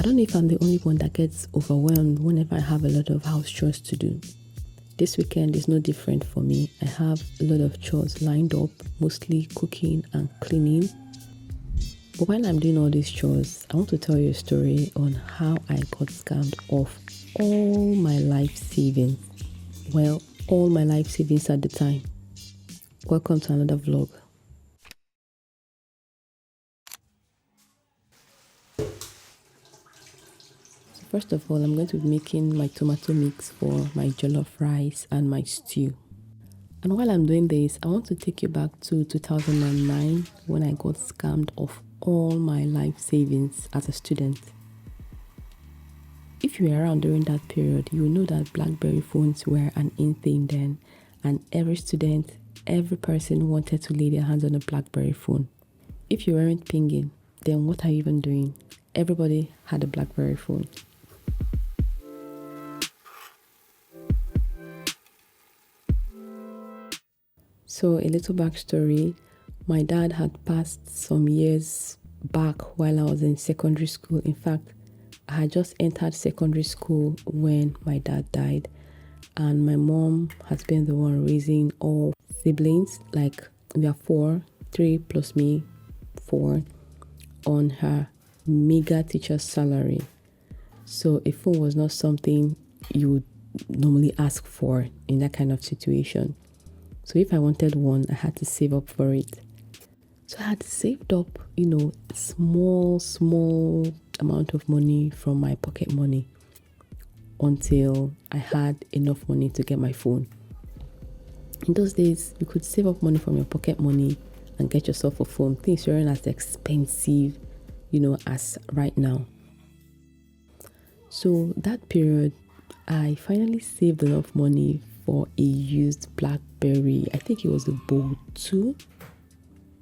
don't know if I'm the only one that gets overwhelmed whenever I have a lot of house chores to do. This weekend is no different for me. I have a lot of chores lined up, mostly cooking and cleaning. But while I'm doing all these chores, I want to tell you a story on how I got scammed of all my life savings. Well, all my life savings at the time. Welcome to another vlog. First of all, I'm going to be making my tomato mix for my jollof rice and my stew. And while I'm doing this, I want to take you back to 2009 when I got scammed of all my life savings as a student. If you were around during that period, you will know that BlackBerry phones were an in thing then, and every student, every person wanted to lay their hands on a BlackBerry phone. If you weren't pinging, then what are you even doing? Everybody had a BlackBerry phone. So a little backstory, my dad had passed some years back while I was in secondary school. In fact, I had just entered secondary school when my dad died, and my mom has been the one raising all siblings. Like, we are 4, 3 plus me, 4, on her meager teacher's salary. So a phone was not something you would normally ask for in that kind of situation. So if I wanted one, I had to save up for it. So I had saved up, small amount of money from my pocket money until I had enough money to get my phone. In those days, you could save up money from your pocket money and get yourself a phone. Things weren't as expensive, as right now. So that period, I finally saved enough money for a used BlackBerry. I think it was a Bold 2.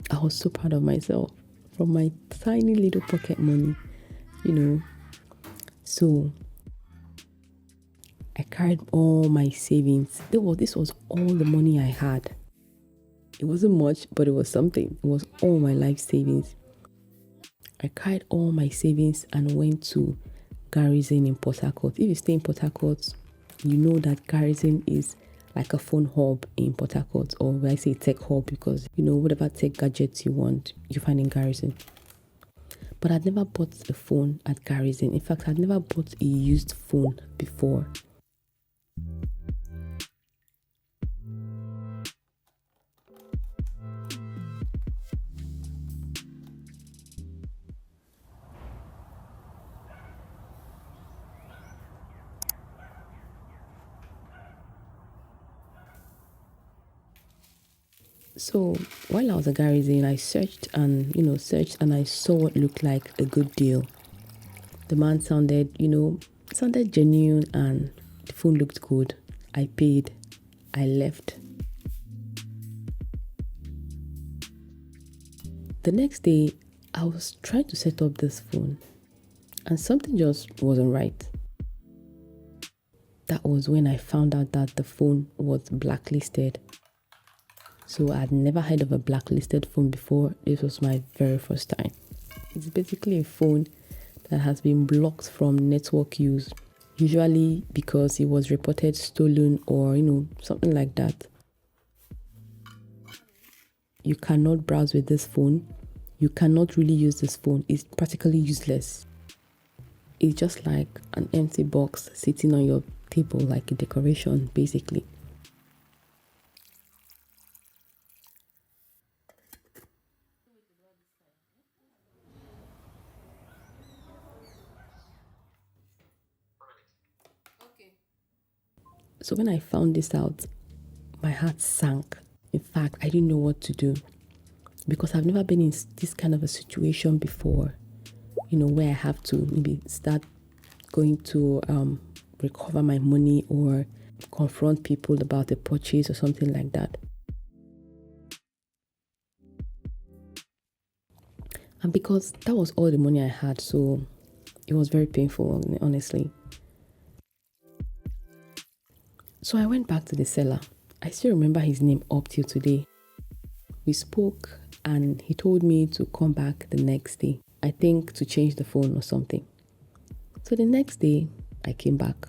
I was so proud of myself from my tiny little pocket money, So I carried all my savings. This was all the money I had. It wasn't much, but it was something. It was all my life savings. I carried all my savings and went to Garrison in Port Harcourt. If you stay in Port Harcourt, you know that Garrison is like a phone hub in Port Harcourt, or when I say tech hub, because whatever tech gadgets you want, you find in Garrison. But I'd never bought a phone at Garrison. In fact, I'd never bought a used phone before. So while I was at Garrison, I searched and I saw what looked like a good deal. The man sounded genuine, and the phone looked good. I paid. I left. The next day, I was trying to set up this phone, and something just wasn't right. That was when I found out that the phone was blacklisted. So I'd never heard of a blacklisted phone before. This was my very first time. It's basically a phone that has been blocked from network use, usually because it was reported stolen or, something like that. You cannot browse with this phone. You cannot really use this phone. It's practically useless. It's just like an empty box sitting on your table, like a decoration, basically. So when I found this out, my heart sank. In fact, I didn't know what to do because I've never been in this kind of a situation before, where I have to maybe start going to recover my money or confront people about a purchase or something like that. And because that was all the money I had, so it was very painful, honestly. So I went back to the seller. I still remember his name up till today. We spoke and he told me to come back the next day. I think to change the phone or something. So the next day, I came back.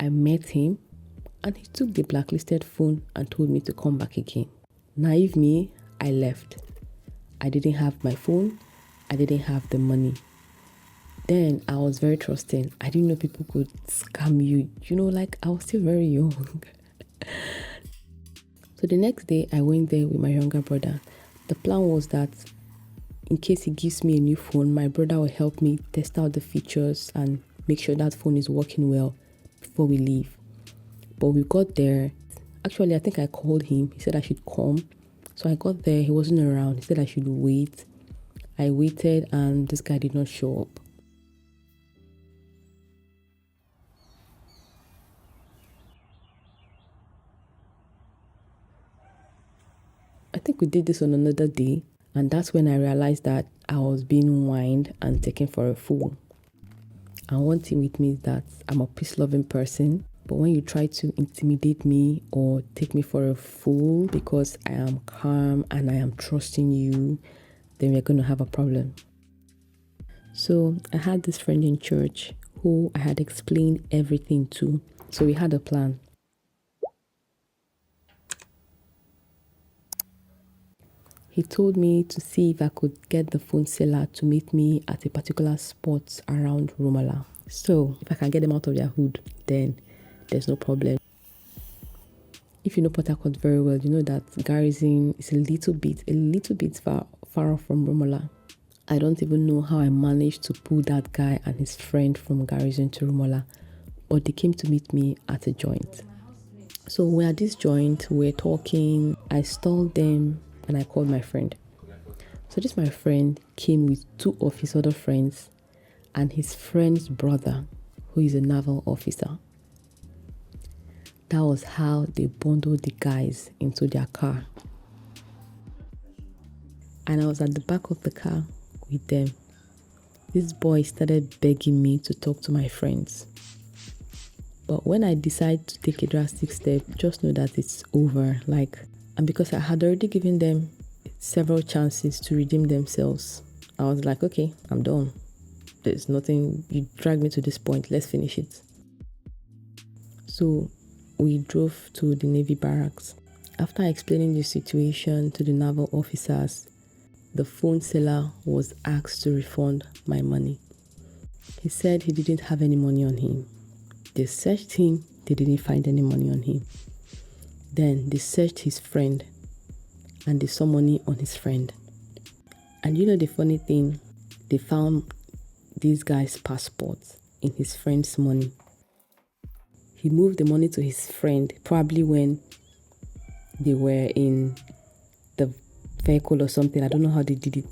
I met him and he took the blacklisted phone and told me to come back again. Naive me, I left. I didn't have my phone. I didn't have the money. Then I was very trusting. I didn't know people could scam you. Like I was still very young. So the next day, I went there with my younger brother. The plan was that in case he gives me a new phone, my brother will help me test out the features and make sure that phone is working well before we leave. But we got there. Actually, I think I called him. He said I should come. So I got there. He wasn't around. He said I should wait. I waited and this guy did not show up. I think we did this on another day. And that's when I realized that I was being whined and taken for a fool. And one thing with me is that I'm a peace-loving person. But when you try to intimidate me or take me for a fool because I am calm and I am trusting you, then we're going to have a problem. So I had this friend in church who I had explained everything to. So we had a plan. He told me to see if I could get the phone seller to meet me at a particular spot around Romola. So if I can get them out of their hood, then there's no problem. If you know Port Harcourt very well, you know that Garrison is a little bit far off from Romola. I don't even know how I managed to pull that guy and his friend from Garrison to Romola, but they came to meet me at a joint. So we're at this joint, we're talking, I stalled them and I called my friend. So this my friend came with two of his other friends and his friend's brother, who is a naval officer. That was how they bundled the guys into their car. And I was at the back of the car with them. This boy started begging me to talk to my friends. But when I decide to take a drastic step, just know that it's over. And because I had already given them several chances to redeem themselves, I was like, okay, I'm done. There's nothing, you dragged me to this point, let's finish it. So we drove to the Navy barracks. After explaining the situation to the naval officers, the phone seller was asked to refund my money. He said he didn't have any money on him. They searched him, they didn't find any money on him. Then they searched his friend and they saw money on his friend. And you know the funny thing, they found this guy's passport in his friend's money. He moved the money to his friend probably when they were in the vehicle or something. I don't know how they did it.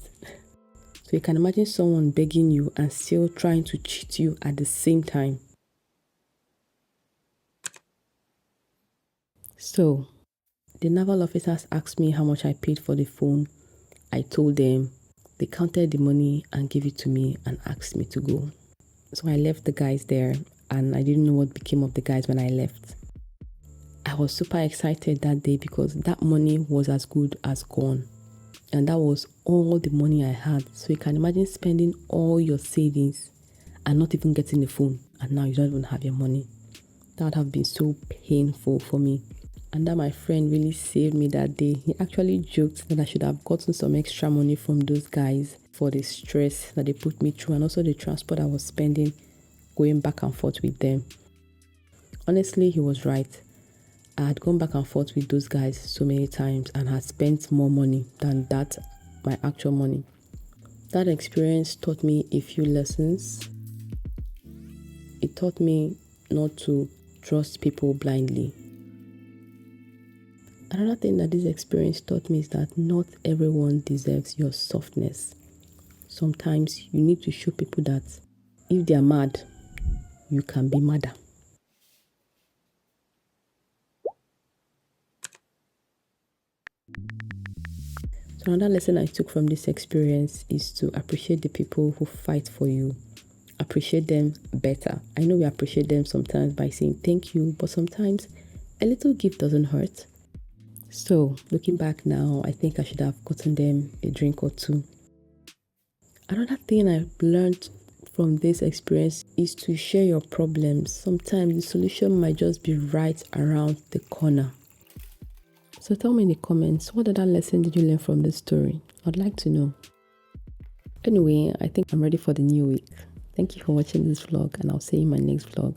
So you can imagine someone begging you and still trying to cheat you at the same time. So the naval officers asked me how much I paid for the phone. I told them. They counted the money and gave it to me and asked me to go. So I left the guys there and I didn't know what became of the guys when I left. I was super excited that day because that money was as good as gone. And that was all the money I had. So you can imagine spending all your savings and not even getting the phone. And now you don't even have your money. That would have been so painful for me. And that my friend really saved me that day. He actually joked that I should have gotten some extra money from those guys for the stress that they put me through and also the transport I was spending going back and forth with them. Honestly, he was right. I had gone back and forth with those guys so many times and had spent more money than that, my actual money. That experience taught me a few lessons. It taught me not to trust people blindly. Another thing that this experience taught me is that not everyone deserves your softness. Sometimes you need to show people that if they are mad, you can be madder. So another lesson I took from this experience is to appreciate the people who fight for you. Appreciate them better. I know we appreciate them sometimes by saying thank you, but sometimes a little gift doesn't hurt. So looking back now, I think I should have gotten them a drink or two. Another thing I learned from this experience is to share your problems. Sometimes the solution might just be right around the corner. So tell me in the comments, what other lesson did you learn from this story? I'd like to know. Anyway, I think I'm ready for the new week. Thank you for watching this vlog, and I'll see you in my next vlog.